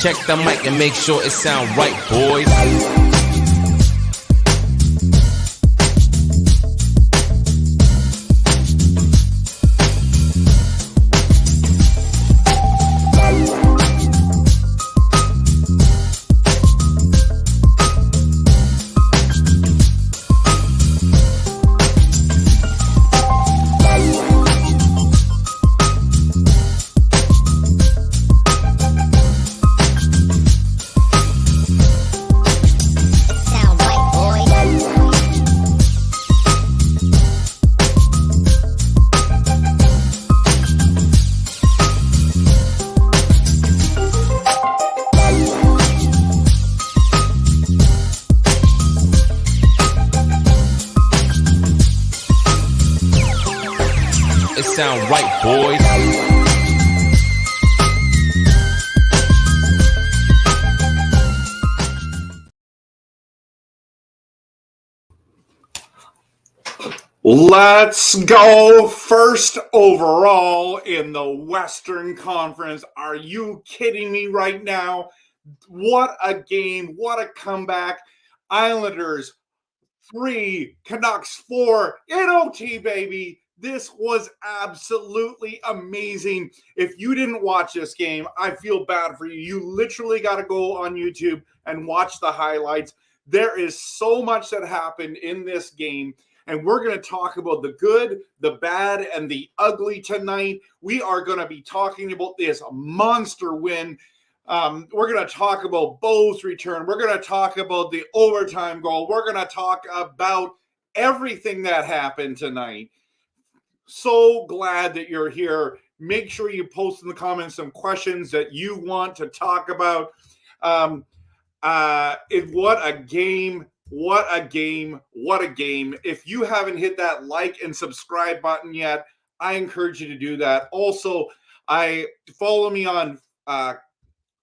Check the mic and make sure it sound right, boys. It sound right, boys. Let's go first overall in the Western Conference. Are you kidding me right now? What a game. What a comeback. Islanders 3, Canucks 4 in OT, baby. This was absolutely amazing. If you didn't watch this game, I feel bad for you. You literally got to go on YouTube and watch the highlights. There is so much that happened in this game, and we're going to talk about the good, the bad, and the ugly tonight. We are going to be talking about this monster win. We're going to talk about Bo's return. We're going to talk about the overtime goal. We're going to talk about everything that happened tonight. So glad that you're here. Make sure you post in the comments some questions that you want to talk about. What a game. What a game. What a game. If you haven't hit that like and subscribe button yet, I encourage you to do that. Also, follow me on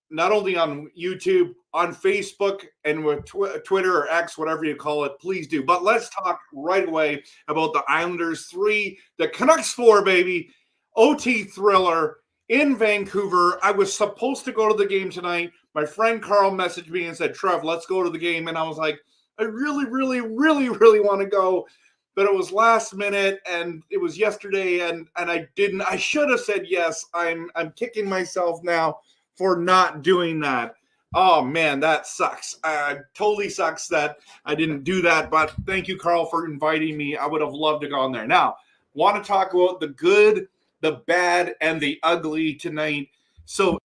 not only on YouTube, on Facebook, and with Twitter or X, whatever you call it, please do. But let's talk right away about the Islanders 3, the Canucks 4, baby. OT thriller in Vancouver. I was supposed to go to the game tonight. My friend Carl messaged me and said, Trev, let's go to the game. And I was like, I really, really, really, really want to go. But it was last minute, and it was yesterday, and I didn't. I should have said yes. I'm kicking myself now for not doing that. Oh, man, that sucks. Totally sucks that I didn't do that, but thank you, Carl, for inviting me. I would have loved to go on there. Now, want to talk about the good, the bad, and the ugly tonight. So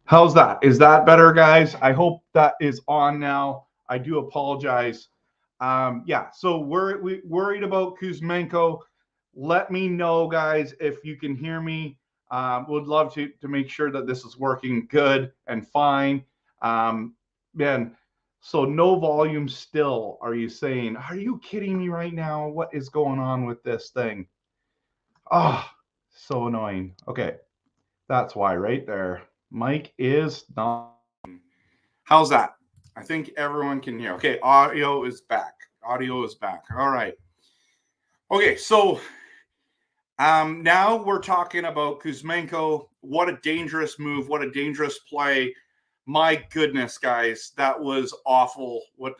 how's that? Is that better, guys? I hope that is on now. I do apologize. So we're worried about Kuzmenko. Let me know, guys, if you can hear me. Would love to make sure that this is working good and fine. Man, so no volume still, are you saying? Are you kidding me right now? What is going on with this thing? Oh, so annoying. Okay, that's why right there. Mic is not. How's that? I think everyone can hear. Okay, audio is back. Audio is back. All right. Okay, so now we're talking about Kuzmenko. What a dangerous move. What a dangerous play. My goodness, guys, that was awful what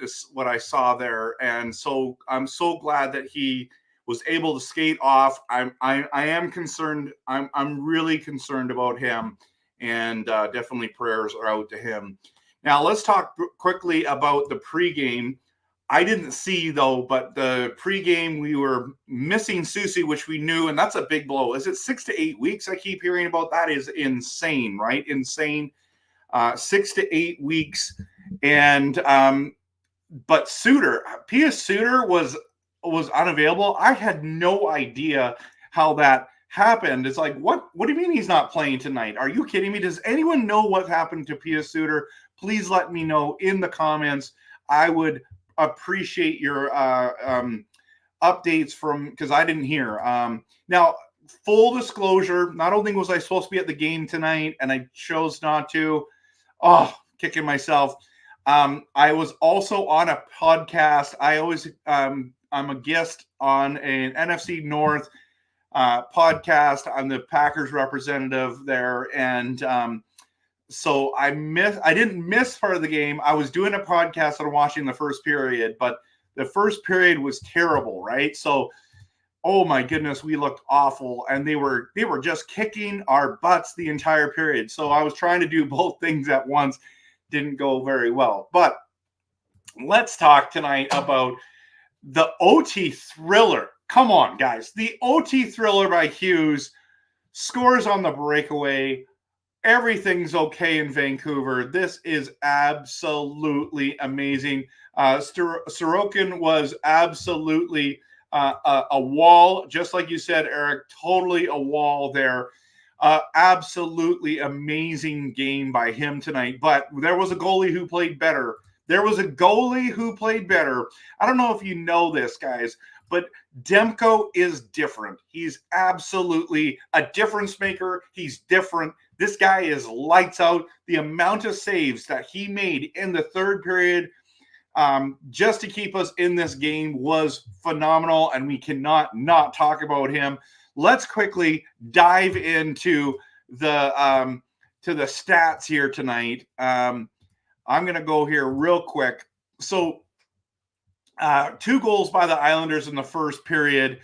I saw there. And so I'm so glad that he was able to skate off. I am concerned. I'm really concerned about him, and definitely prayers are out to him. Now let's talk quickly about the pregame. I didn't see though, but the pregame we were missing Susie, which we knew, and that's a big blow. Is it 6 to 8 weeks? I keep hearing about that. Is insane, right? Insane. 6 to 8 weeks, and but Pius Suter was unavailable. I had no idea how that happened. It's like, what do you mean he's not playing tonight? Are you kidding me? Does anyone know what happened to Pius Suter? Please let me know in the comments. I would appreciate your updates because I didn't hear. Now, full disclosure, not only was I supposed to be at the game tonight and I chose not to, kicking myself. I was also on a podcast. I'm a guest on an NFC North podcast. I'm the Packers representative there, and so I didn't miss part of the game. I was doing a podcast and watching the first period, but the first period was terrible, right? So, oh my goodness, we looked awful, and they were just kicking our butts the entire period. So I was trying to do both things at once. Didn't go very well. But let's talk tonight about the OT thriller. Come on, guys. The OT thriller by Hughes scores on the breakaway. Everything's okay in Vancouver. This is absolutely amazing. Sorokin was absolutely a wall, just like you said, Eric, totally a wall there. Absolutely amazing game by him tonight. But there was a goalie who played better. I don't know if you know this, guys, but Demko is different. He's absolutely a difference maker. He's different. This guy is lights out. The amount of saves that he made in the third period just to keep us in this game was phenomenal, and we cannot not talk about him. Let's quickly dive into the stats here tonight. I'm going to go here real quick. So 2 goals by the Islanders in the first period.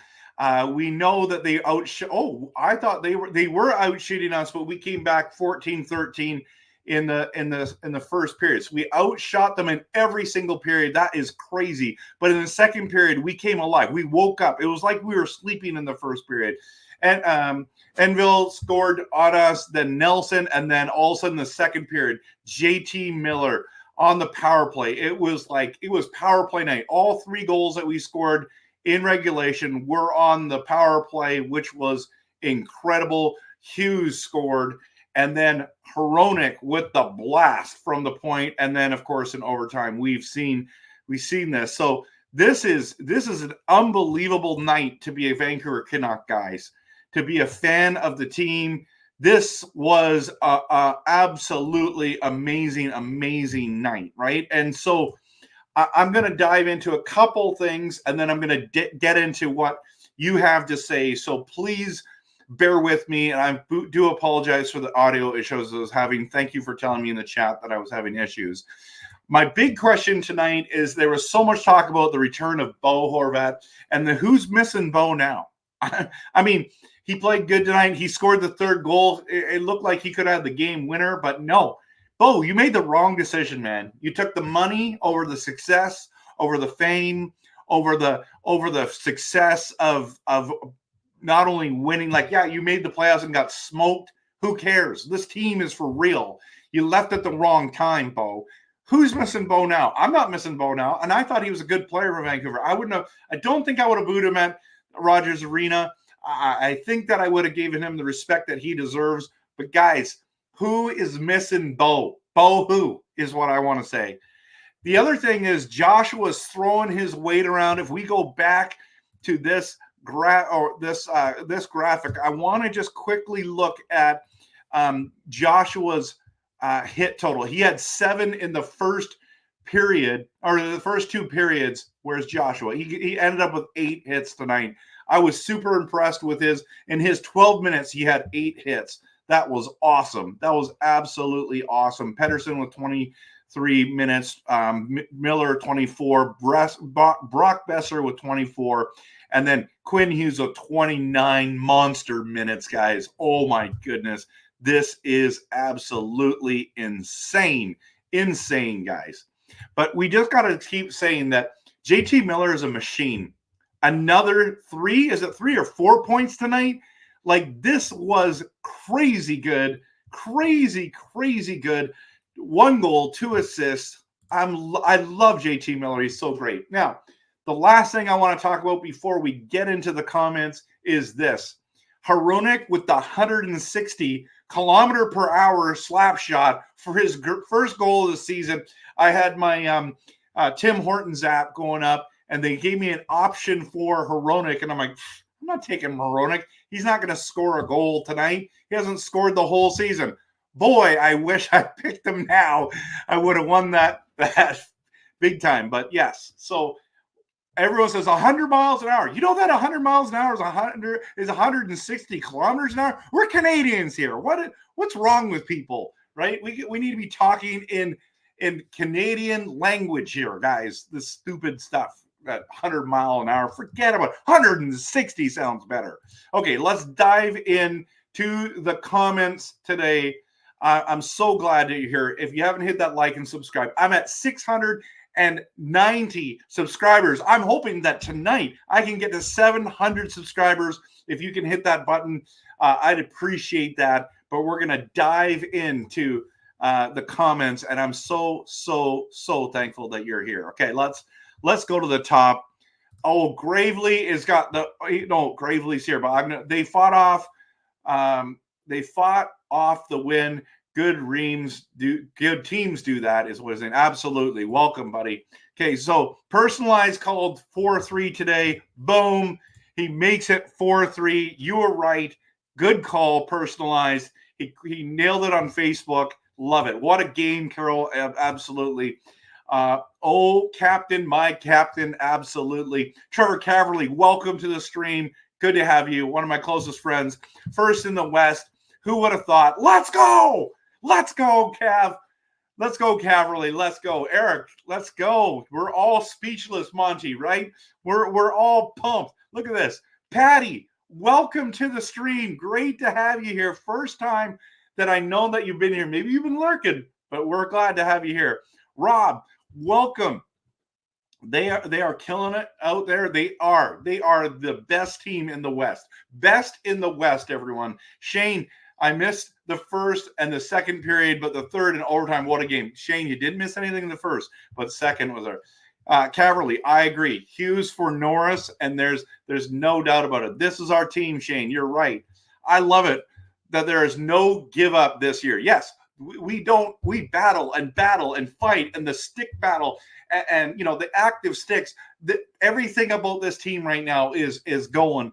We know that they I thought they were outshooting us, but we came back 14-13 in the first period. So we outshot them in every single period. That is crazy. But in the second period, we came alive. We woke up. It was like we were sleeping in the first period. And Enville scored on us, then Nelson, and then all of a sudden the second period, JT Miller on the power play. It was power play night. All 3 goals that we scored in regulation were on the power play, which was incredible. Hughes scored, and then Hronek with the blast from the point, and then of course in overtime we've seen this. So this is an unbelievable night to be a Vancouver Canuck, guys, to be a fan of the team. This was a absolutely amazing night, right? And so I'm going to dive into a couple things, and then I'm going to get into what you have to say. So please bear with me, and I do apologize for the audio issues I was having. Thank you for telling me in the chat that I was having issues. My big question tonight is there was so much talk about the return of Bo Horvat, and who's missing Bo now? I mean, he played good tonight. He scored the 3rd goal. It looked like he could have the game winner, but no. Bo, you made the wrong decision, man. You took the money over the success, over the fame, over the success of not only winning. Like, yeah, you made the playoffs and got smoked. Who cares? This team is for real. You left at the wrong time, Bo. Who's missing Bo now? I'm not missing Bo now, and I thought he was a good player for Vancouver. I don't think I would have booed him at Rogers Arena. I think that I would have given him the respect that he deserves. But guys, who is missing Bo? Bo who is what I want to say. The other thing is Joshua's throwing his weight around. If we go back to this graphic, I want to just quickly look at Joshua's hit total. He had 7 in the first period, or the first 2 periods. Where's Joshua? He ended up with 8 hits tonight. I was super impressed with in his 12 minutes, he had 8 hits. That was awesome. That was absolutely awesome. Pettersson with 3 minutes. Miller 24. Brock Besser with 24. And then Quinn Hughes with 29 monster minutes, guys. Oh, my goodness. This is absolutely insane. Insane, guys. But we just got to keep saying that JT Miller is a machine. Another 3 or 4 points tonight? Like, this was crazy good. Crazy good. 1 goal, 2 assists. I love JT Miller. He's so great. Now, the last thing I want to talk about before we get into the comments is this. Hronek with the 160 kilometer per hour slap shot for his first goal of the season. I had my Tim Hortons app going up, and they gave me an option for Hronek, and I'm like, I'm not taking Hronek. He's not going to score a goal tonight. He hasn't scored the whole season. Boy, I wish I picked him now. I would have won that big time. But yes, so everyone says 100 miles an hour. You know that 100 miles an hour is 160 kilometers an hour? We're Canadians here. What's wrong with people, right? We need to be talking in Canadian language here, guys. This stupid stuff. That 100 mile an hour. Forget about it. 160 sounds better. Okay, let's dive into the comments today. I'm so glad that you're here. If you haven't hit that like and subscribe, I'm at 690 subscribers. I'm hoping that tonight I can get to 700 subscribers. If you can hit that button, I'd appreciate that. But we're going to dive into the comments, and I'm so thankful that you're here. Okay, let's go to the top. Oh, Gravely has got Gravely's here, but they fought off the win. Good teams do that is what it's saying. Absolutely. Welcome, buddy. Okay, so Personalized called 4-3 today. Boom. He makes it 4-3. You were right. Good call, Personalized. He nailed it on Facebook. Love it. What a game, Carol. Absolutely. Captain, my captain. Absolutely. Trevor Caverly, welcome to the stream. Good to have you. One of my closest friends. First in the West. Who would have thought? Let's go. Let's go, Cav. Let's go, Caverly. Let's go. Eric, let's go. We're all speechless, Monty, right? We're all pumped. Look at this. Patty, welcome to the stream. Great to have you here. First time that I know that you've been here. Maybe you've been lurking, but we're glad to have you here. Rob, welcome. They are killing it out there. They are the best team in the West. Best in the West, everyone. Shane, I missed the first and the second period, but the third and overtime, what a game. Shane, you didn't miss anything in the first, but second was our Caverly. I agree. Hughes for Norris, and there's no doubt about it. This is our team, Shane. You're right. I love it that there is no give up this year. Yes, we battle and fight, and the stick battle and the active sticks. Everything about this team right now is going.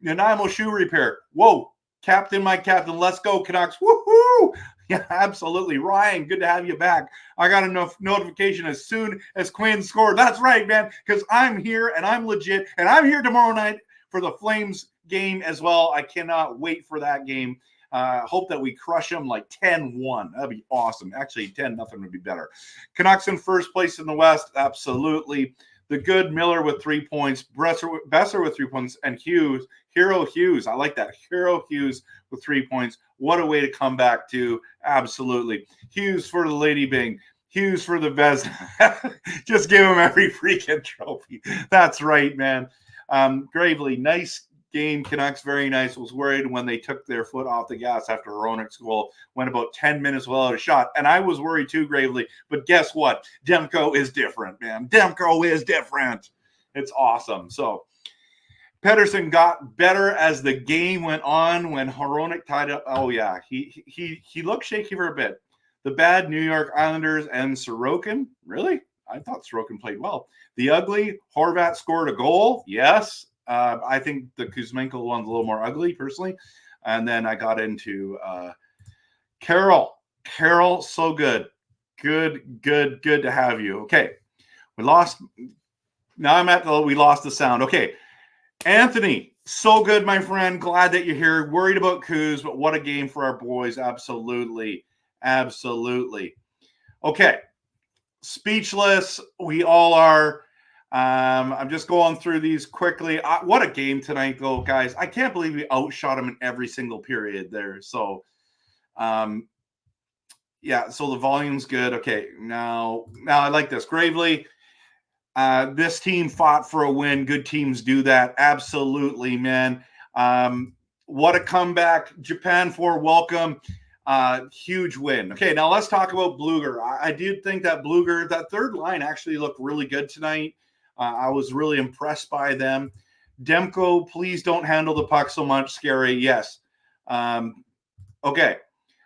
Nanaimo shoe repair. Whoa. Captain, my captain, let's go, Canucks. Woohoo! Yeah, absolutely. Ryan, good to have you back. I got a notification as soon as Quinn scored. That's right, man, because I'm here and I'm legit, and I'm here tomorrow night for the Flames game as well. I cannot wait for that game. Hope that we crush them like 10-1. That'd be awesome. Actually, 10-0 would be better. Canucks in first place in the West. Absolutely. The good Miller with 3 points. Besser with 3 points. And Hughes. Hero Hughes. I like that. Hero Hughes with 3 points. What a way to come back to. Absolutely. Hughes for the Lady Bing. Hughes for the Vezina. Just give him every freaking trophy. That's right, man. Gravely, nice game, Canucks, very nice. Was worried when they took their foot off the gas after Hronek's goal. Went about 10 minutes without a shot. And I was worried too, Gravely. But guess what? Demko is different, man. Demko is different. It's awesome. So Pettersson got better as the game went on when Hronek tied up. Oh, yeah. He looked shaky for a bit. The bad New York Islanders and Sorokin. Really? I thought Sorokin played well. The ugly Horvat scored a goal. Yes. I think the Kuzmenko one's a little more ugly, personally. And then I got into Carol. Carol, so good. Good to have you. Okay. We lost. Now we lost the sound. Okay. Anthony, so good, my friend. Glad that you're here. Worried about Kuz, but what a game for our boys. Absolutely. Okay. Speechless. We all are. I'm just going through these quickly. What a game tonight, though, guys. I can't believe we outshot them in every single period there. So, yeah, so the volume's good. Okay, now I like this. Gravely, this team fought for a win. Good teams do that. Absolutely, man. What a comeback. Japan 4, welcome. Huge win. Okay, now let's talk about Bluger. I did think that Bluger, that third line actually looked really good tonight. I was really impressed by them. Demko, please don't handle the puck so much. Scary, yes. Okay.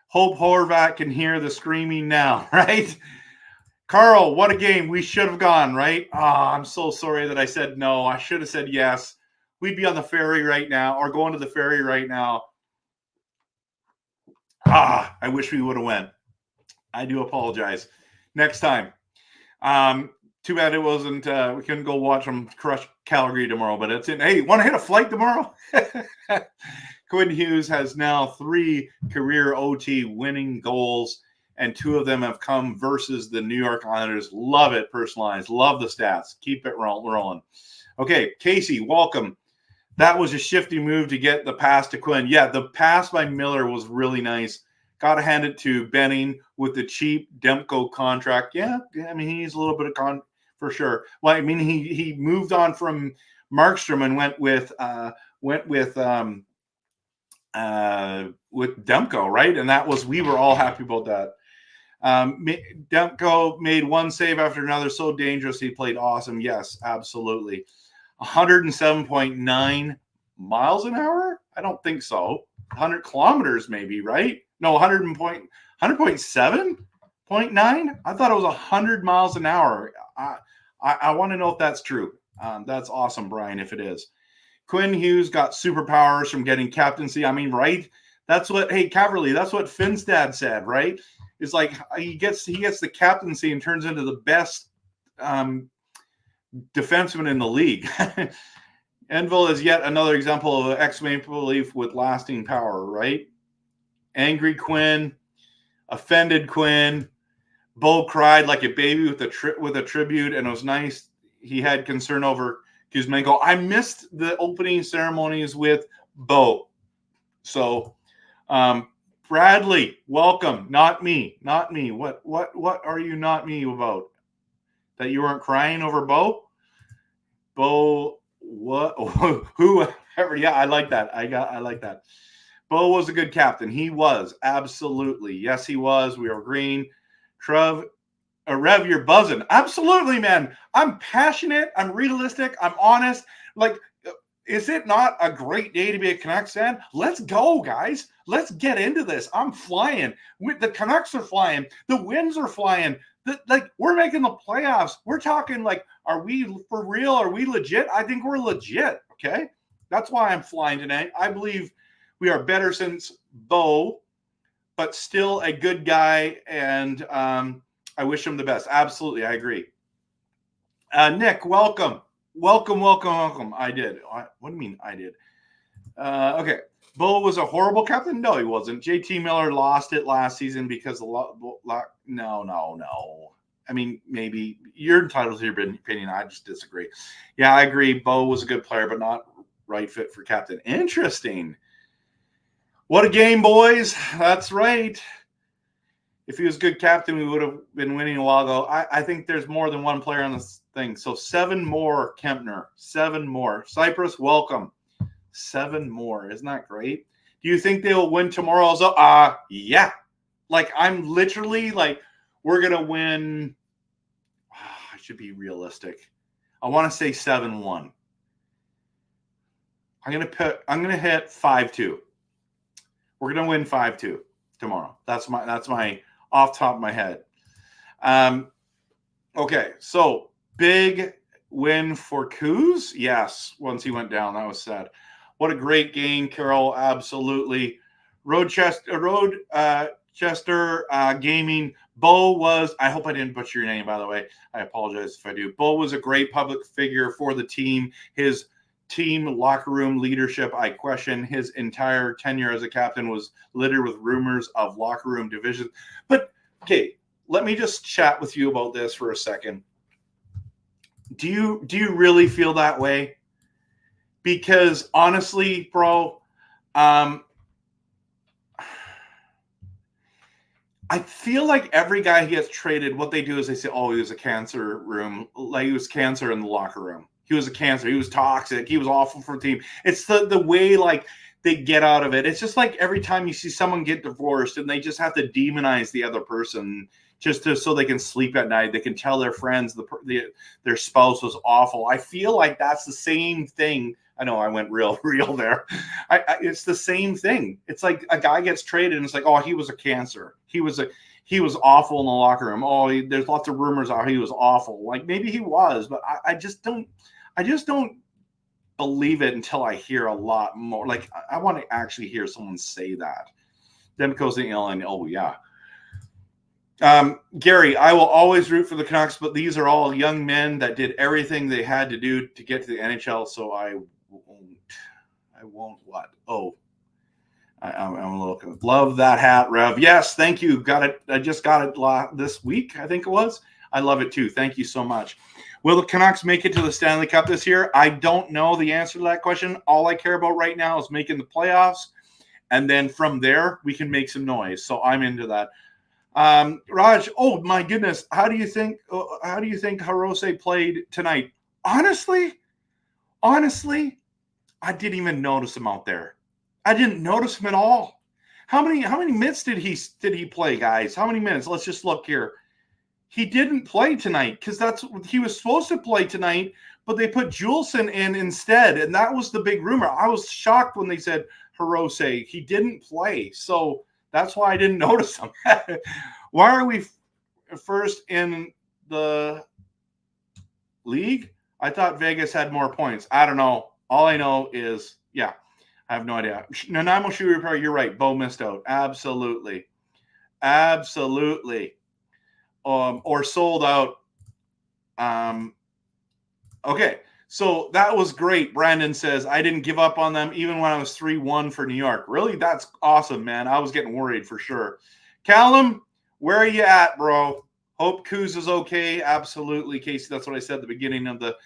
Hope Horvat can hear the screaming now, right? Carl, what a game. We should have gone, right? I'm so sorry that I said no. I should have said yes. We'd be on the ferry right now or going to the ferry right now. I wish we would have went. I do apologize. Next time. Too bad it wasn't, we couldn't go watch them crush Calgary tomorrow, but it's in. Hey, want to hit a flight tomorrow? Quinn Hughes has now 3 career OT winning goals, and 2 of them have come versus the New York Islanders. Love it, personalized. Love the stats. Keep it rolling. Okay, Casey, welcome. That was a shifty move to get the pass to Quinn. Yeah, the pass by Miller was really nice. Got to hand it to Benning with the cheap Demko contract. Yeah, I mean, he needs a little bit of for sure. Well, I mean, he moved on from Markstrom and went with Demko, right? And that was, we were all happy about that. Demko made one save after another, so dangerous. He played awesome. Yes, absolutely. 107.9 miles an hour? I don't think so. 100 kilometers maybe, right? No, 100.7.9? I thought it was 100 miles an hour. I want to know if that's true. That's awesome, Brian, if it is. Quinn Hughes got superpowers from getting captaincy. I mean, right? That's what, hey, Caverly, that's what Finstad said, right? It's like he gets the captaincy and turns into the best defenseman in the league. Enville is yet another example of an ex-Maple Leaf with lasting power, right? Angry Quinn, offended Quinn. Bo cried like a baby with a tribute, and it was nice. He had concern over Kuzmenko. I missed the opening ceremonies with Bo. So, Bradley, welcome. Not me. What are you not me about? That you weren't crying over Bo? Bo, what? Whoever. Yeah, I like that. I like that. Bo was a good captain. He was, absolutely. Yes, he was. We were green. Rev, you're buzzing. Absolutely, man. I'm passionate. I'm realistic. I'm honest. Like, is it not a great day to be a Canucks fan? Let's go, guys. Let's get into this. I'm flying. The Canucks are flying. The Winds are flying. We're making the playoffs. We're talking like, are we for real? Are we legit? I think we're legit, okay? That's why I'm flying tonight. I believe we are better since Bo, but still a good guy, and I wish him the best. Absolutely, I agree. Nick, welcome. Welcome. I did. What do you mean I did? Okay. Bo was a horrible captain? No, he wasn't. JT Miller lost it last season because no. I mean, maybe you're entitled to your opinion. I just disagree. Yeah, I agree. Bo was a good player, but not right fit for captain. Interesting. What a game, boys. That's right. If he was a good captain, we would have been winning a while ago. I think there's more than one player on this thing. So 7 more, Kempner. 7 more. Cyprus, welcome. 7 more. Isn't that great? Do you think they will win tomorrow also? Yeah. Like, I'm literally like, we're going to win. I should be realistic. I want to say 7-1. I'm going to hit 5-2. We're going to win 5-2 tomorrow. That's my off top of my head. Okay, so big win for Kuz. Yes, once he went down, that was sad. What a great game, Carol. Absolutely. Rochester Gaming. Bo was, I hope I didn't butcher your name, by the way. I apologize if I do. Bo was a great public figure for the team. His team locker room leadership, I question. His entire tenure as a captain was littered with rumors of locker room division. But, okay, let me just chat with you about this for a second. Do you really feel that way? Because honestly, bro, I feel like every guy who gets traded, what they do is they say, "Oh, he was a cancer room, like he was cancer in the locker room. He was a cancer. He was toxic. He was awful for the team." It's the way like they get out of it. It's just like every time you see someone get divorced and they just have to demonize the other person so they can sleep at night. They can tell their friends their spouse was awful. I feel like that's the same thing. I know I went real there. It's the same thing. It's like a guy gets traded and it's like, oh, he was a cancer. He was awful in the locker room. Oh, there's lots of rumors how he was awful. Like maybe he was, but I just don't believe it until I hear a lot more. Like I want to actually hear someone say that. Then it goes to and oh yeah. Gary, I will always root for the Canucks, but these are all young men that did everything they had to do to get to the NHL. So I won't what? Oh, I'm a little love that hat, Rev. Yes, thank you. Got it. I just got it this week. I think it was. I love it too. Thank you so much. Will the Canucks make it to the Stanley Cup this year? I don't know the answer to that question. All I care about right now is making the playoffs, and then from there we can make some noise. So I'm into that. Raj, oh my goodness, how do you think Hirose played tonight? Honestly, I didn't even notice him out there. I didn't notice him at all. How many minutes did he play, guys? How many minutes? Let's just look here. He didn't play tonight because he was supposed to play tonight, but they put Juleson in instead, and that was the big rumor. I was shocked when they said Hirose. He didn't play, so that's why I didn't notice him. Why are we first in the league? I thought Vegas had more points. I don't know. All I know is, yeah, I have no idea. Nanaimo Shoe Repair, you're right. Bo missed out. Absolutely. Or sold out. Okay, so that was great. Brandon says, I didn't give up on them even when I was 3-1 for New York. Really? That's awesome, man. I was getting worried for sure. Callum, where are you at, bro? Hope Kuz is okay. Absolutely, Casey. That's what I said at the beginning of the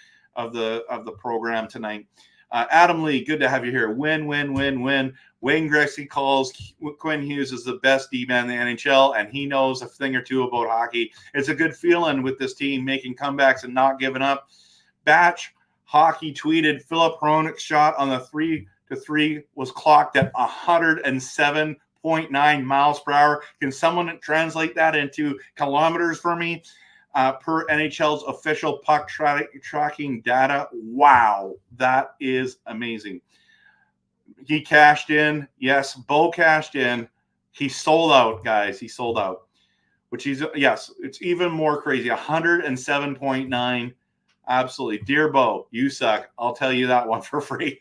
program tonight. Adam Lee, good to have you here. Win. Wayne Gretzky calls Quinn Hughes is the best D-man in the NHL, and he knows a thing or two about hockey. It's a good feeling with this team making comebacks and not giving up. Batch Hockey tweeted Philip Hronek's shot on the 3-3 was clocked at 107.9 miles per hour. Can someone translate that into kilometers for me? Per NHL's official puck tracking data. Wow, that is amazing. He cashed in. Yes, Bo cashed in. He sold out, guys. He sold out. Yes, it's even more crazy. 107.9. Absolutely. Dear Bo, you suck. I'll tell you that one for free.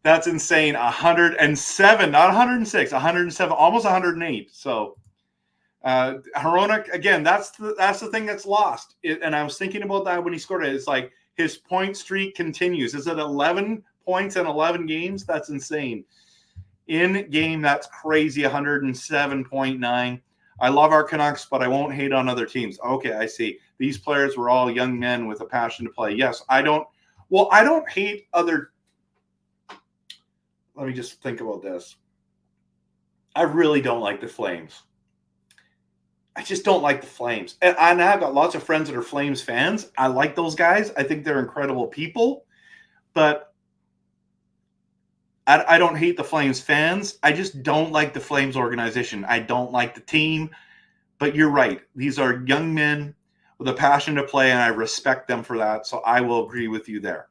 That's insane. 107, not 106, 107, almost 108. So Hronek, again, that's the thing that's lost. And I was thinking about that when he scored it. It's like his point streak continues. Is it 11 points in 11 games? That's insane. In game, that's crazy. 107.9. I love our Canucks, but I won't hate on other teams. Okay, I see. These players were all young men with a passion to play. Yes, I don't hate other. Let me just think about this. I really don't like the Flames. I just don't like the Flames. And I've got lots of friends that are Flames fans. I like those guys. I think they're incredible people. But I don't hate the Flames fans. I just don't like the Flames organization. I don't like the team. But you're right. These are young men with a passion to play, and I respect them for that. So I will agree with you there.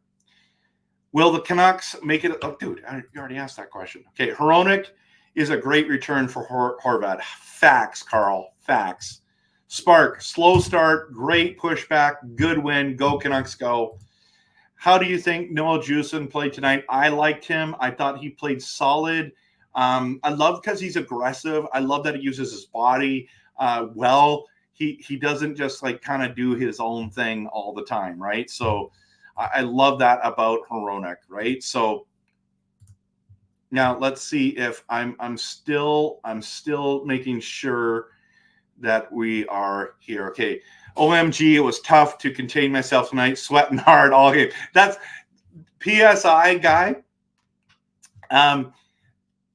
Will the Canucks make it? Oh, dude, you already asked that question. Okay, Hronek is a great return for Horvat. Facts, Carl. Facts. Spark, slow start, great pushback, good win. Go Canucks, go. How do you think Noah Juleson played tonight? I liked him. I thought he played solid. I love because he's aggressive. I love that he uses his body well. He doesn't just like kind of do his own thing all the time, right? So I love that about Hronek, right? So now let's see if I'm still making sure that we are here. Okay. OMG, it was tough to contain myself tonight, sweating hard all game. That's PSI guy.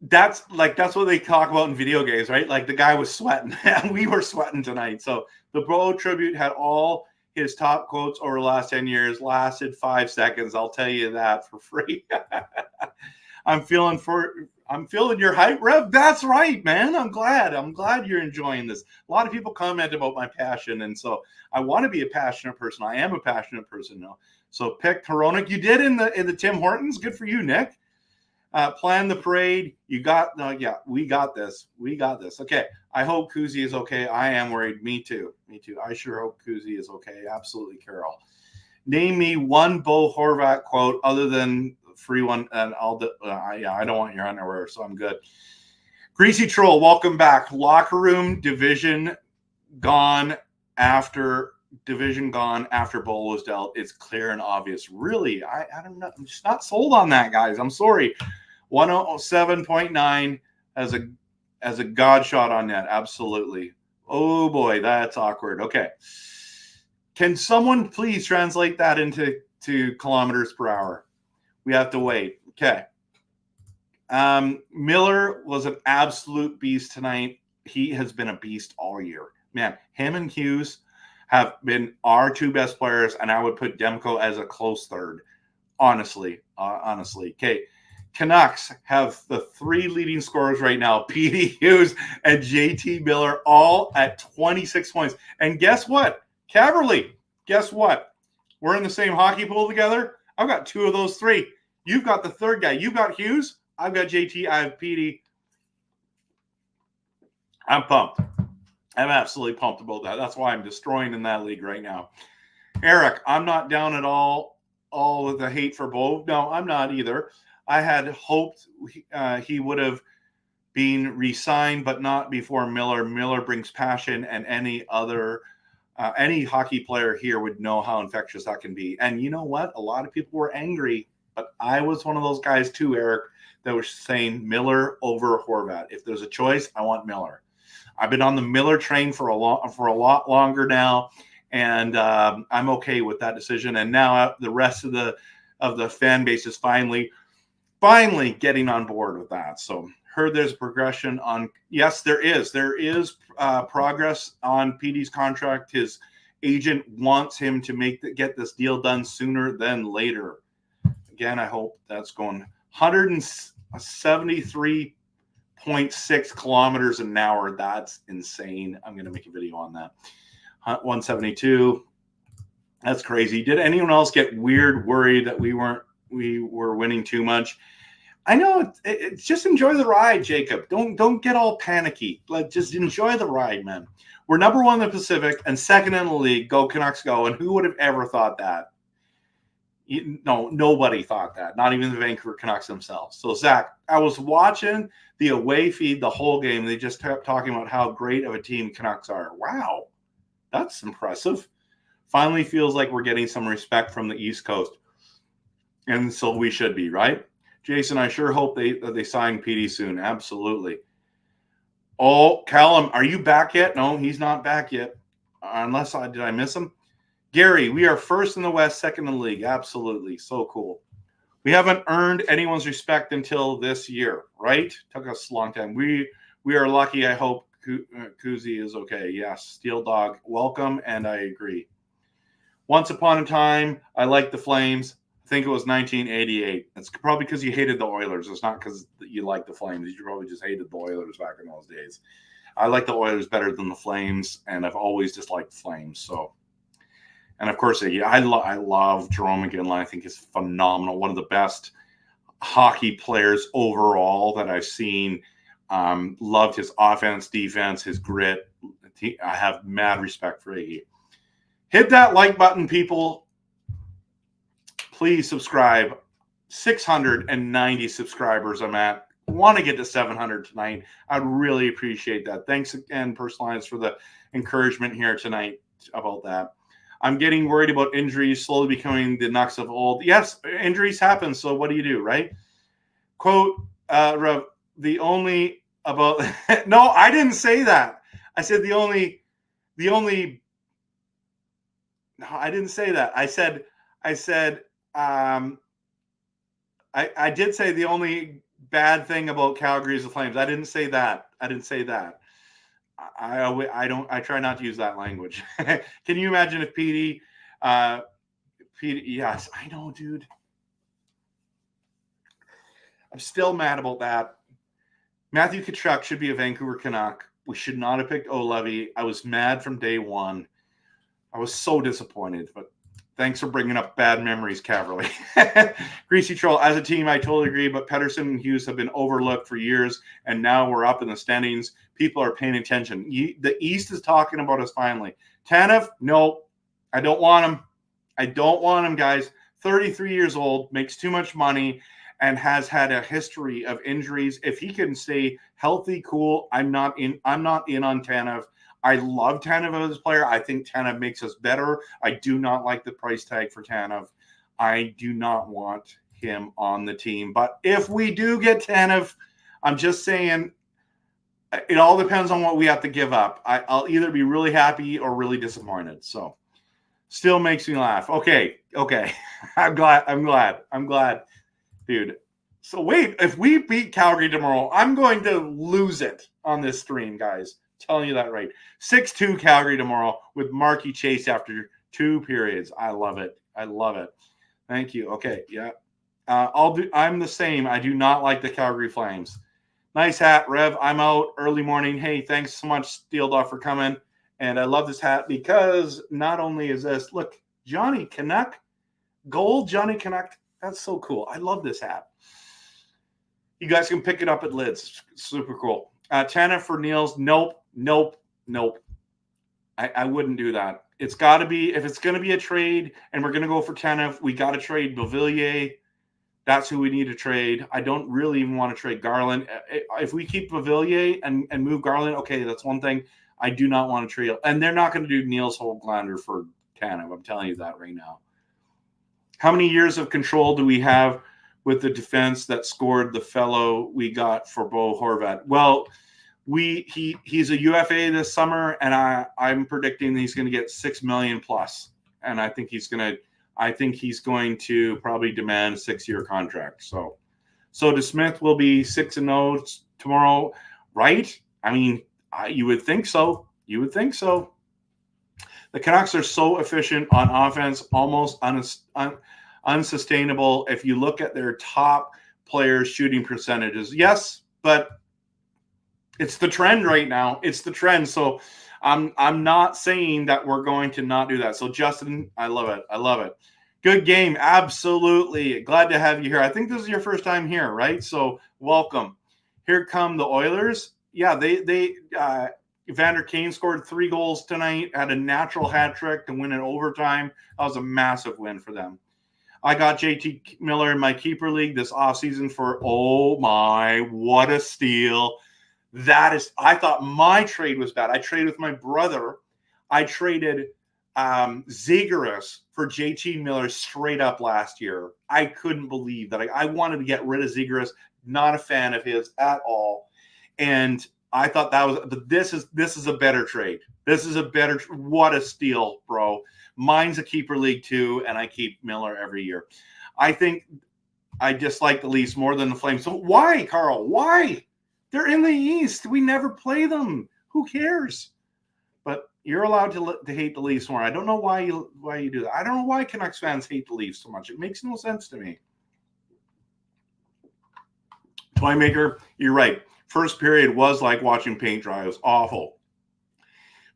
That's what they talk about in video games, right? Like the guy was sweating and we were sweating tonight. So the Bro tribute had all his top quotes over the last 10 years, lasted 5 seconds. I'll tell you that for free. I'm feeling your hype, Rev. That's right, man. I'm glad you're enjoying this. A lot of people comment about my passion, and so I want to be a passionate person. I am a passionate person now. So pick Hronik. You did in the Tim Hortons. Good for you, Nick. Plan the parade. We got this. Okay. I hope Kuzi is okay. I am worried. Me too. I sure hope Kuzi is okay. Absolutely, Carol. Name me one Bo Horvat quote other than free one, and I don't want your underwear, so I'm good. Greasy Troll, welcome back. Locker room division gone after Bo was dealt. It's clear and obvious. Really, I don't know. I'm just not sold on that, guys. I'm sorry. 107.9 as a god shot on net. Absolutely. Oh boy, that's awkward. Okay. Can someone please translate that into kilometers per hour? We have to wait. Okay. Miller was an absolute beast tonight. He has been a beast all year. Man, him and Hughes have been our two best players, and I would put Demko as a close third. Honestly. Okay. Canucks have the 3 leading scorers right now, Petey Hughes and JT Miller, all at 26 points. And guess what? Caverly, guess what? We're in the same hockey pool together. I've got 2 of those 3. You've got the third guy. You've got Hughes. I've got JT. I have Petey. I'm pumped. I'm absolutely pumped about that. That's why I'm destroying in that league right now. Eric, I'm not down at all with the hate for Bo. No, I'm not either. I had hoped he would have been re-signed, but not before Miller. Miller brings passion, and any hockey player here would know how infectious that can be. And you know what? A lot of people were angry, but I was one of those guys too, Eric, that was saying Miller over Horvat. If there's a choice, I want Miller. I've been on the Miller train for a lot longer now, and I'm okay with that decision. And now the rest of the fan base is finally getting on board with that. So heard there's progression on. Yes, there is progress on PD's contract. His agent wants him to get this deal done sooner than later. Again, I hope that's going 173.6 kilometers an hour. That's insane. I'm going to make a video on that. 172. That's crazy. Did anyone else get worried that we were winning too much? I know it's just enjoy the ride, Jacob. Don't get all panicky. Just enjoy the ride, man. We're number 1 in the Pacific and 2nd in the league. Go Canucks, go! And who would have ever thought that? Nobody thought that. Not even the Vancouver Canucks themselves. So Zach, I was watching the away feed the whole game. They just kept talking about how great of a team Canucks are. Wow, that's impressive. Finally feels like we're getting some respect from the East Coast, and so we should be, right? Jason, I sure hope they sign PD soon. Absolutely. Oh, Callum, are you back yet? No, he's not back yet. Did I miss him? Gary, we are 1st in the West, 2nd in the league. Absolutely. So cool. We haven't earned anyone's respect until this year, right? Took us a long time. We are lucky. I hope Kuzi is okay. Yes. Steel Dog, welcome, and I agree. Once upon a time, I liked the Flames. I think it was 1988. It's probably because you hated the Oilers. It's not because you liked the Flames. You probably just hated the Oilers back in those days. I like the Oilers better than the Flames, and I've always disliked the Flames. So, and of course, I love Jerome McGinley. I think he's phenomenal. One of the best hockey players overall that I've seen. Loved his offense, defense, his grit. I have mad respect for Iggy. Hit that like button, people. Please subscribe. 690 subscribers I'm at. Want to get to 700 tonight. I'd really appreciate that. Thanks again, Personalized, for the encouragement here tonight about that. I'm getting worried about injuries slowly becoming the Canucks of old. Yes, injuries happen, so what do you do, right? Quote, the only about – no, I didn't say that. I said the only. No, I didn't say that. I said. I did say the only bad thing about Calgary is the Flames. I didn't say that. I try not to use that language. Can you imagine if Petey, yes, I know, dude. I'm still mad about that. Matthew Tkachuk should be a Vancouver Canuck. We should not have picked O'Leary. I was mad from day one. I was so disappointed, but thanks for bringing up bad memories, Caverly. Greasy Troll, as a team, I totally agree, but Pettersson and Hughes have been overlooked for years, and now we're up in the standings. People are paying attention. The East is talking about us finally. Tanev, no, I don't want him. Guys. 33 years old, makes too much money, and has had a history of injuries. If he can stay healthy, cool, I'm not in on Tanev. I love Tanev as a player. I think Tanev makes us better. I do not like the price tag for Tanev. I do not want him on the team. But if we do get Tanev, I'm just saying it all depends on what we have to give up. I'll either be really happy or really disappointed. So still makes me laugh. Okay. I'm glad, dude. So wait, if we beat Calgary tomorrow, I'm going to lose it on this stream, guys. Telling you that right. 6-2 Calgary tomorrow with Marky Chase after 2 periods. I love it. Thank you. Okay, yeah. I'm the same. I do not like the Calgary Flames. Nice hat, Rev. I'm out early morning. Hey, thanks so much, Steeldorf, for coming. And I love this hat because not only is this, look, Johnny Canuck, gold Johnny Canuck. That's so cool. I love this hat. You guys can pick it up at Lids. Super cool. Tanev for Niels. Nope. I wouldn't do that. It's got to be, if it's going to be a trade and we're going to go for Tanev, we got to trade Beauvillier. That's who we need to trade. I don't really even want to trade Garland. If we keep Beauvillier and move Garland, okay, that's one thing. I do not want to trade. And they're not going to do Niels Holmglander for Tanev. I'm telling you that right now. How many years of control do we have with the defense that scored the fellow we got for Bo Horvat? Well, he's a UFA this summer, and I'm predicting he's going to get $6 million plus, and I think he's going to probably demand a 6-year contract. So DeSmith will be 6-0 tomorrow, right? I mean, you would think so. The Canucks are so efficient on offense, almost unsustainable. If you look at their top players' shooting percentages, yes, but it's the trend right now. It's the trend. So I'm not saying that we're going to not do that. So Justin, I love it. Good game. Absolutely. Glad to have you here. I think this is your first time here, right? So welcome. Here come the Oilers. Yeah, Evander Kane scored 3 goals tonight, had a natural hat trick to win in overtime. That was a massive win for them. I got JT Miller in my keeper league this offseason for, oh my, what a steal. I thought my trade was bad. I traded with my brother. I traded Zagaris for JT Miller straight up last year. I couldn't believe that. I wanted to get rid of Zagaris. Not a fan of his at all. And I thought that was, but this is a better trade. What a steal, bro. Mine's a keeper league too, and I keep Miller every year. I think I dislike the Leafs more than the Flames. So why, Carl? Why? They're in the East. We never play them. Who cares? But you're allowed to hate the Leafs more. I don't know why you do that. I don't know why Canucks fans hate the Leafs so much. It makes no sense to me. Toymaker, you're right. First period was like watching paint dry. It was awful.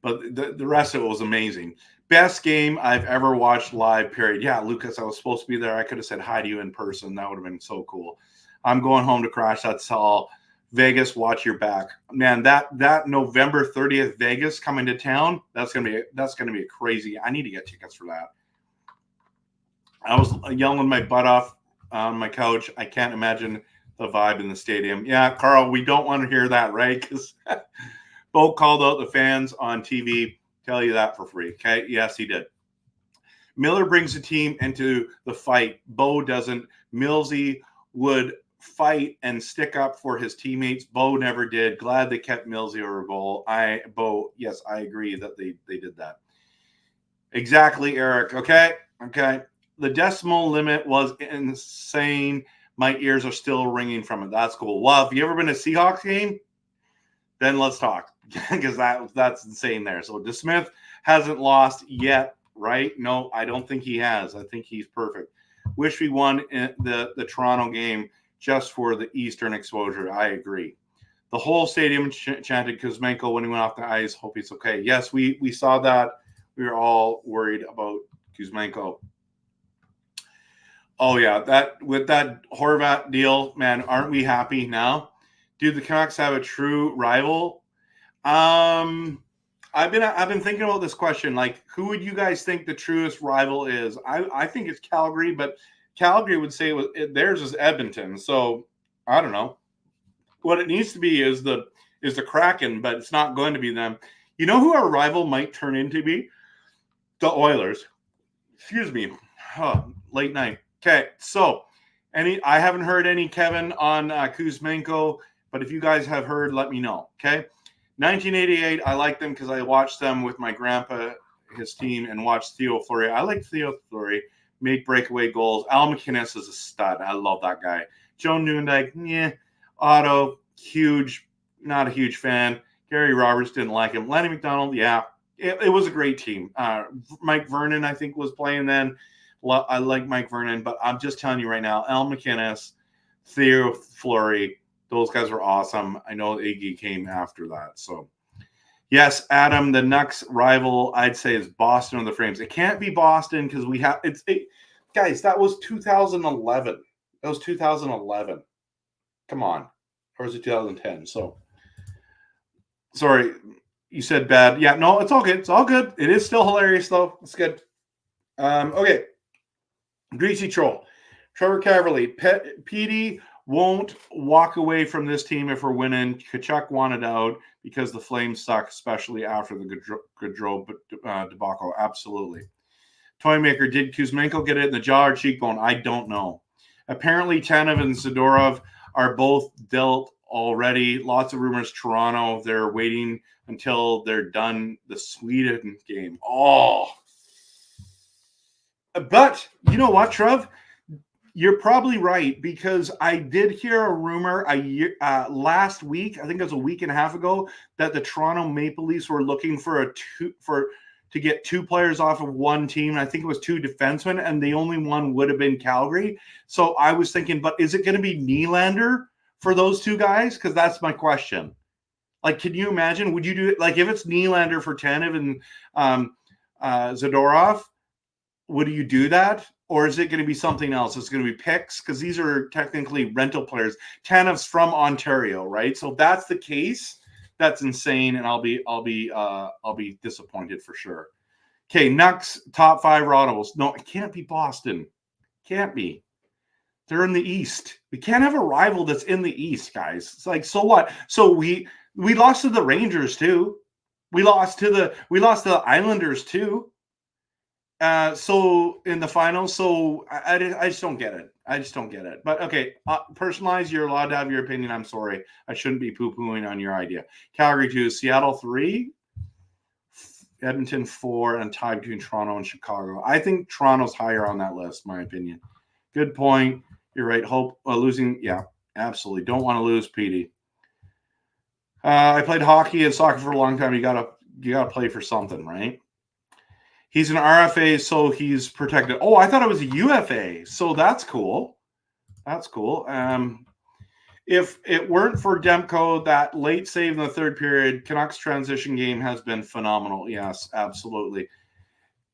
But the rest of it was amazing. Best game I've ever watched live, period. Yeah, Lucas, I was supposed to be there. I could have said hi to you in person. That would have been so cool. I'm going home to crash. That's all. Vegas, watch your back. Man, that November 30th Vegas coming to town, that's gonna be crazy. I need to get tickets for that. I was yelling my butt off on my couch. I can't imagine the vibe in the stadium. Yeah, Carl, we don't want to hear that, right? Because Bo called out the fans on TV. Tell you that for free. Okay. Yes, he did. Miller brings the team into the fight. Bo doesn't. Millsy would fight and stick up for his teammates. Bo never did. Glad they kept Millsy over Bo. Yes, I agree that they did that. Exactly, Eric. Okay. The decimal limit was insane. My ears are still ringing from it. That's cool. Well, have you ever been to a Seahawks game? Then let's talk, because that's insane there. So DeSmith hasn't lost yet, right? No, I don't think he has. I think he's perfect. Wish we won the Toronto game just for the Eastern exposure. I agree. The whole stadium chanted Kuzmenko when he went off the ice. Hope he's okay. Yes, we saw that. We were all worried about Kuzmenko. Oh, yeah, that with that Horvat deal, man, aren't we happy now? Do the Canucks have a true rival? I've been thinking about this question. Like, who would you guys think the truest rival is? I think it's Calgary, but Calgary would say theirs is Edmonton. So I don't know. What it needs to be is the Kraken, but it's not going to be them. You know who our rival might turn into be? The Oilers. Excuse me. Late night. Okay, so I haven't heard any Kevin on Kuzmenko, but if you guys have heard, let me know. Okay, 1988. I like them because I watched them with my grandpa, his team, and watched Theo Fleury. I like Theo Fleury. Make breakaway goals. Al McInnes is a stud. I love that guy. Joe Newendike, yeah. Otto, huge. Not a huge fan. Gary Roberts didn't like him. Lenny McDonald, yeah. It was a great team. Mike Vernon, I think, was playing then. I like Mike Vernon, but I'm just telling you right now, Al McInnes, Theo Fleury, those guys were awesome. I know Iggy came after that. So, yes, Adam, the Nucks rival, I'd say, is Boston or the Frames. It can't be Boston because we have guys, that was 2011. That was 2011. Come on. Or was it 2010? So, sorry, you said bad. Yeah, no, it's all good. It's all good. It is still hilarious, though. It's good. Okay. Greasy Troll. Trevor Caverly. PD won't walk away from this team if we're winning. Kachuk wanted out because the Flames suck, especially after the Gaudreau debacle. Absolutely. Toymaker, did Kuzmenko get it in the jaw or cheekbone? I don't know. Apparently, Tanev and Zadorov are both dealt already. Lots of rumors. Toronto, they're waiting until they're done the Sweden game. Oh. But you know what, Trev? You're probably right, because I did hear a rumor last week, I think it was a week and a half ago, that the Toronto Maple Leafs were looking to get two players off of one team. I think it was two defensemen, and the only one would have been Calgary. So I was thinking, but is it going to be Nylander for those two guys? Because that's my question. Like, can you imagine? Would you do it? Like, if it's Nylander for Tanev and Zadorov, would you do that? Or is it going to be something else? It's going to be picks, because these are technically rental players. Tanev's from Ontario, right? So if that's the case, that's insane, and I'll be disappointed for sure. Okay, Nucks top 5 rivals. No, it can't be Boston. Can't be. They're in the East. We can't have a rival that's in the East, guys. It's like, so what? So we lost to the Rangers too. We lost to the Islanders too. So in the finals, so I just don't get it. I just don't get it. But okay, personalized, you're allowed to have your opinion. I'm sorry. I shouldn't be poo-pooing on your idea. Calgary 2, Seattle 3, Edmonton 4, and tie between Toronto and Chicago. I think Toronto's higher on that list, my opinion. Good point. You're right. Hope losing. Yeah, absolutely. Don't want to lose, PD. I played hockey and soccer for a long time. You gotta play for something, right? He's an RFA, so he's protected. Oh, I thought it was a UFA. So that's cool. That's cool. If it weren't for Demko, that late save in the third period, Canucks transition game has been phenomenal. Yes, absolutely.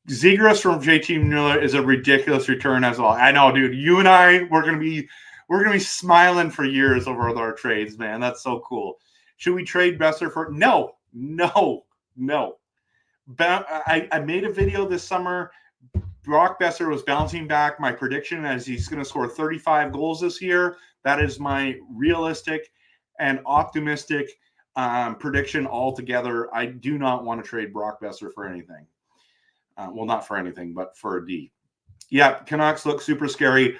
Zegras from JT Miller is a ridiculous return as well. I know, dude. You and I, we're gonna be smiling for years over our trades, man. That's so cool. Should we trade Besser for? No. I made a video this summer. Brock Besser was bouncing back. My prediction is he's going to score 35 goals this year. That is my realistic and optimistic prediction altogether. I do not want to trade Brock Besser for anything. Well, not for anything, but for a D. Yeah, Canucks look super scary.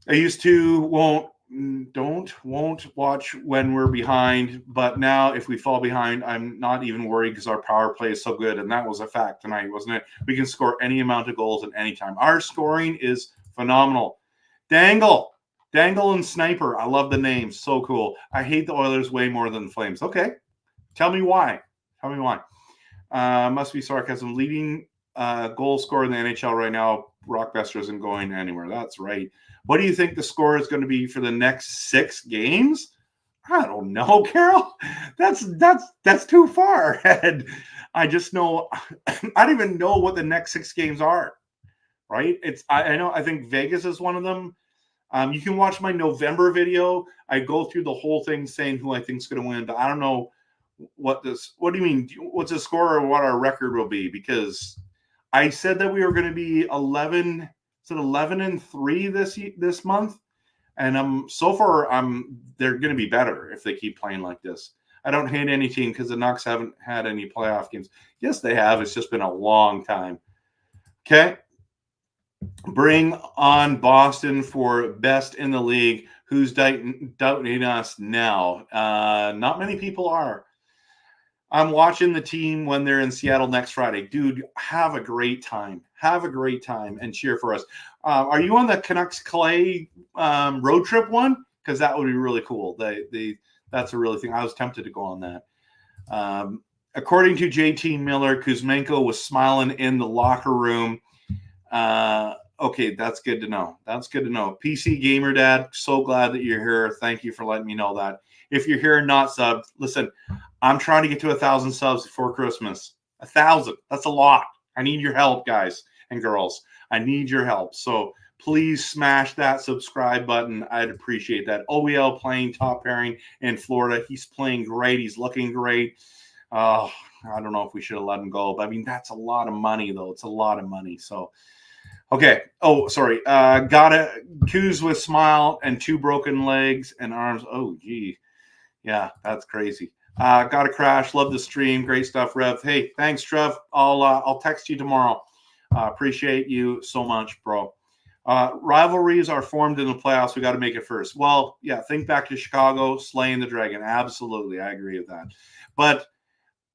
I used to won't won't watch when we're behind. But now, if we fall behind, I'm not even worried because our power play is so good. And that was a fact tonight, wasn't it? We can score any amount of goals at any time. Our scoring is phenomenal. Dangle and Sniper. I love the names. So cool. I hate the Oilers way more than the Flames. Okay. Tell me why. Must be sarcasm. Leading goal scorer in the NHL right now, Rockbuster isn't going anywhere. That's right. What do you think the score is going to be for the next 6 games? I don't know, Carol. That's too far ahead. I just know I don't even know what the next 6 games are. Right? I think Vegas is one of them. You can watch my November video. I go through the whole thing saying who I think is going to win, but I don't know what do you mean? What's the score or what our record will be? Because I said that we were going to be 11-3 this month, and so far they're going to be better if they keep playing like this. I don't hate any team because the Canucks haven't had any playoff games. Yes, they have. It's just been a long time. Okay. Bring on Boston for best in the league. Who's doubting us now? Not many people are. I'm watching the team when they're in Seattle next Friday. Dude, have a great time. Have a great time and cheer for us. Are you on the Canucks Clay road trip one? Because that would be really cool. That's a really thing. I was tempted to go on that. According to JT Miller, Kuzmenko was smiling in the locker room. Okay, that's good to know. PC Gamer Dad, so glad that you're here. Thank you for letting me know that. If you're here and not subbed, listen, I'm trying to get to 1,000 subs before Christmas. 1,000. That's a lot. I need your help, guys and girls. I need your help. So please smash that subscribe button. I'd appreciate that. OEL playing top pairing in Florida. He's playing great. He's looking great. I don't know if we should have let him go, but I mean, that's a lot of money, though. It's a lot of money. So, okay. Oh, sorry. Got it. Kuz with smile and 2 broken legs and arms. Oh, gee. Yeah, that's crazy. Got a crash. Love the stream. Great stuff, Rev. Hey, thanks, Trev. I'll text you tomorrow. Appreciate you so much, bro. Rivalries are formed in the playoffs. We got to make it first. Well, yeah, think back to Chicago, slaying the dragon. Absolutely. I agree with that. But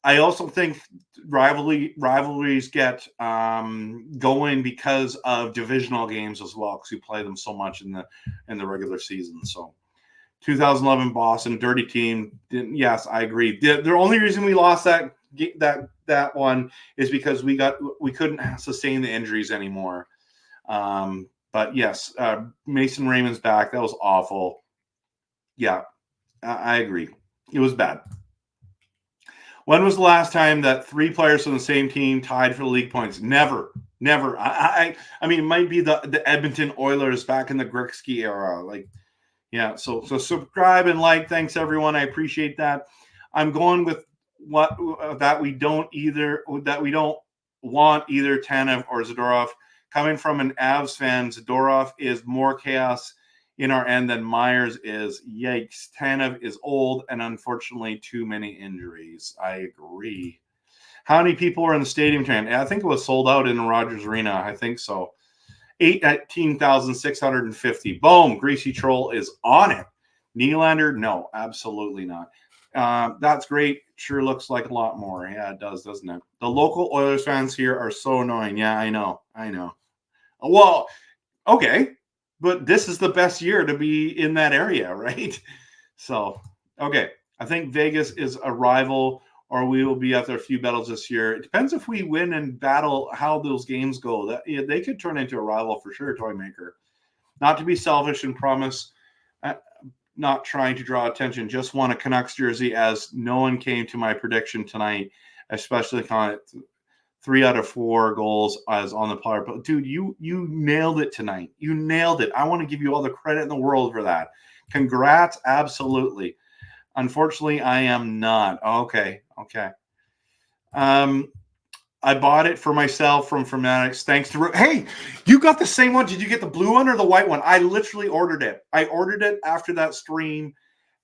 I also think rivalries get going because of divisional games as well, because we play them so much in the regular season. So 2011 Boston, dirty team. Yes, I agree. The only reason we lost that one is because we couldn't sustain the injuries anymore. But yes, Mason Raymond's back. That was awful. Yeah, I agree. It was bad. When was the last time that 3 players from the same team tied for the league points? Never. I mean, it might be the Edmonton Oilers back in the Gretzky era. Like, yeah. So subscribe and like. Thanks, everyone. I appreciate that. I'm going with that we don't want either Tanev or Zadorov. Coming from an Avs fan, Zadorov is more chaos in our end than Myers is. Yikes. Tanev is old and unfortunately too many injuries. I agree. How many people were in the stadium tonight? I think it was sold out in the Rogers Arena. I think so. 18,650. Boom. Greasy Troll is on it. Nylander? No, absolutely not. That's great. Sure looks like a lot more. Yeah, it does, doesn't it? The local Oilers fans here are so annoying. Yeah, I know. Well, okay. But this is the best year to be in that area, right? So, okay. I think Vegas is a rival, or we will be after a few battles this year. It depends if we win and battle how those games go. They could turn into a rival for sure, Toymaker. Not to be selfish and promise, not trying to draw attention, just want a Canucks jersey as no one came to my prediction tonight, especially kind of 3 out of 4 goals as on the player. But dude, you nailed it tonight. You nailed it. I want to give you all the credit in the world for that. Congrats. Absolutely. Unfortunately, I am not. Okay. I bought it for myself from Fanatics. Thanks to hey, you got the same one. Did you get the blue one or the white one? I literally ordered it. I ordered it after that stream,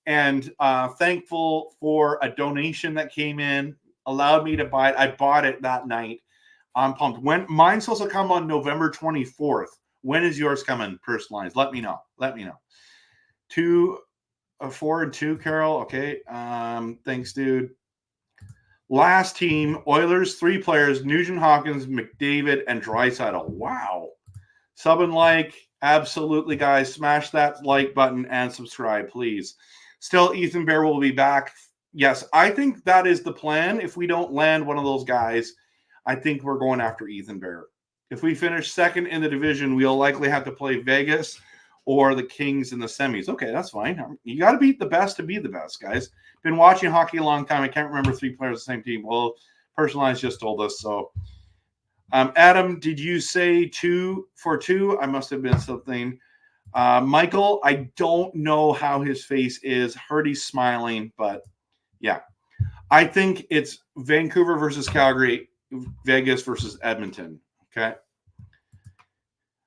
and thankful for a donation that came in, allowed me to buy it. I bought it that night. I'm pumped. When mine's supposed to come on November 24th. When is yours coming personalized? Let me know. 4-2, Carol. Okay. Thanks, dude. Last team, Oilers, 3 players, Nugent Hopkins, McDavid, and Draisaitl. Wow. Sub and like. Absolutely, guys. Smash that like button and subscribe, please. Still, Ethan Bear will be back. Yes, I think that is the plan. If we don't land one of those guys, I think we're going after Ethan Bear. If we finish second in the division, we'll likely have to play Vegas or the Kings in the semis. Okay, that's fine. You got to beat the best to be the best, guys. Been watching hockey a long time. I can't remember 3 players on the same team. Well, Personalized just told us. So, Adam, did you say 2 for 2? I must have been something. Michael, I don't know how his face is. Heard he's smiling, but yeah. I think it's Vancouver versus Calgary, Vegas versus Edmonton. Okay.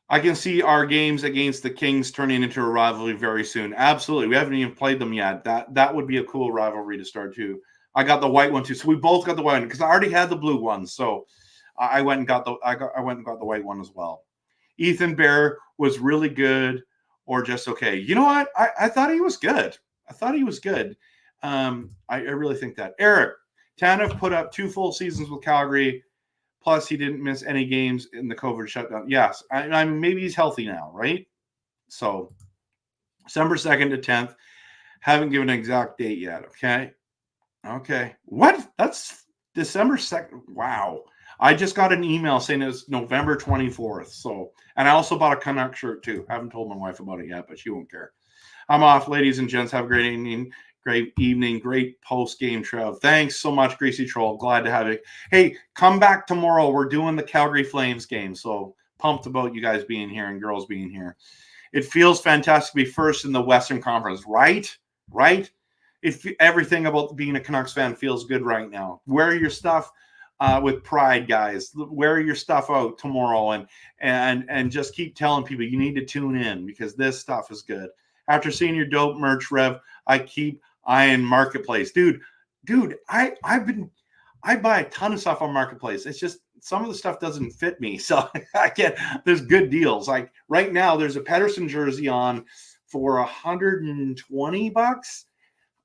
I can see our games against the Kings turning into a rivalry very soon. Absolutely. We haven't even played them yet. That would be a cool rivalry to start too. I got the white one too. So we both got the white one because I already had the blue one. So I went and got the white one as well. Ethan Bear was really good or just okay. You know what? I thought he was good. I really think that. Eric, Tanev put up 2 full seasons with Calgary. Plus, he didn't miss any games in the COVID shutdown. Yes, maybe he's healthy now, right? So, December 2nd to 10th. Haven't given an exact date yet, okay. What? That's December 2nd. Wow. I just got an email saying it's November 24th. So, and I also bought a Canuck shirt too. Haven't told my wife about it yet, but she won't care. I'm off, ladies and gents. Have a great evening. Great post-game, Trev. Thanks so much, Greasy Troll. Glad to have you. Hey, come back tomorrow. We're doing the Calgary Flames game, so pumped about you guys being here and girls being here. It feels fantastic to be first in the Western Conference, right? Everything about being a Canucks fan feels good right now. Wear your stuff with pride, guys. Wear your stuff out tomorrow and just keep telling people you need to tune in because this stuff is good. After seeing your dope merch, Rev, I keep eyeing Marketplace. Dude, I buy a ton of stuff on Marketplace. It's just some of the stuff doesn't fit me. So there's good deals. Like right now, there's a Pettersson jersey on for $120.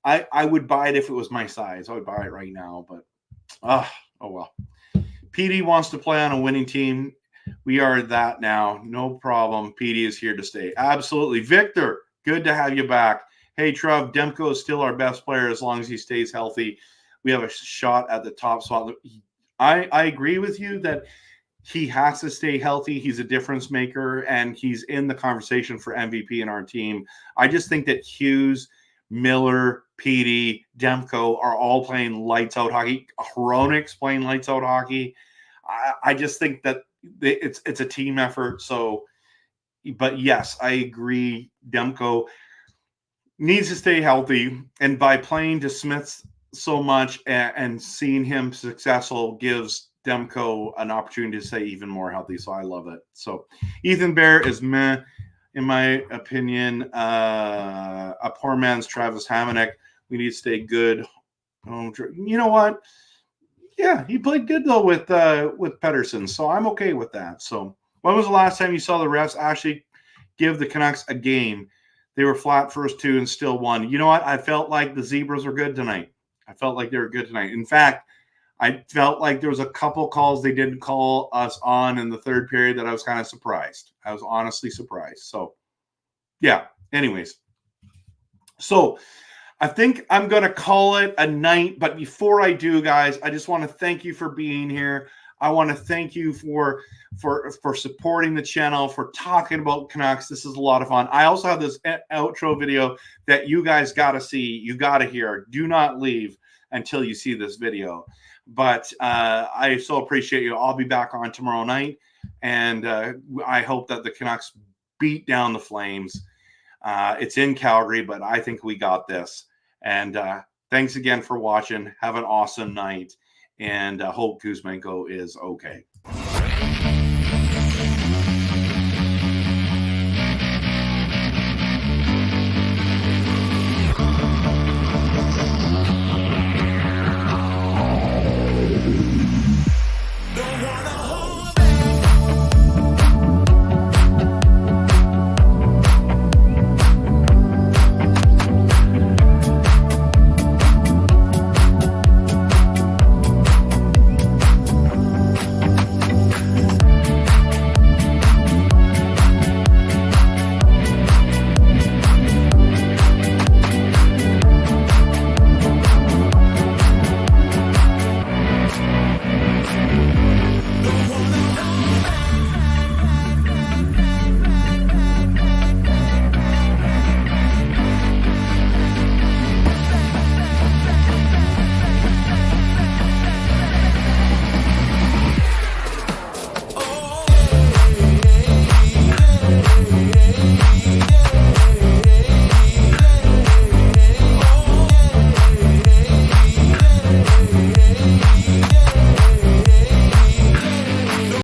I would buy it if it was my size. I would buy it right now, but oh well. PD wants to play on a winning team. We are that now. No problem. PD is here to stay. Absolutely. Victor, good to have you back. Hey, Trev, Demko is still our best player as long as he stays healthy. We have a shot at the top spot. I agree with you that he has to stay healthy. He's a difference maker, and he's in the conversation for MVP in our team. I just think that Hughes, Miller, Petey, Demko are all playing lights-out hockey. Hronek's playing lights-out hockey. I just think that it's a team effort. So, but yes, I agree. Demko needs to stay healthy, and by playing to Smith so much and seeing him successful gives Demko an opportunity to stay even more healthy. So I love it. So Ethan Bear is meh, in my opinion. A poor man's Travis Hamonic. We need to stay good. Oh, you know what? Yeah, he played good though with Pettersson, so I'm okay with that. So when was the last time you saw the refs actually give the Canucks a game? They were flat first 2 and still won. You know what? I felt like the Zebras were good tonight. In fact, I felt like there was a couple calls they didn't call us on in the third period that I was kind of surprised. I was honestly surprised. So, yeah. Anyways. So, I think I'm going to call it a night. But before I do, guys, I just want to thank you for being here. I want to thank you for supporting the channel, for talking about Canucks. This is a lot of fun. I also have this outro video that you guys got to see. You got to hear. Do not leave until you see this video. But I so appreciate you. I'll be back on tomorrow night. And I hope that the Canucks beat down the Flames. It's in Calgary, but I think we got this. And thanks again for watching. Have an awesome night. And hope Kuzmenko is okay.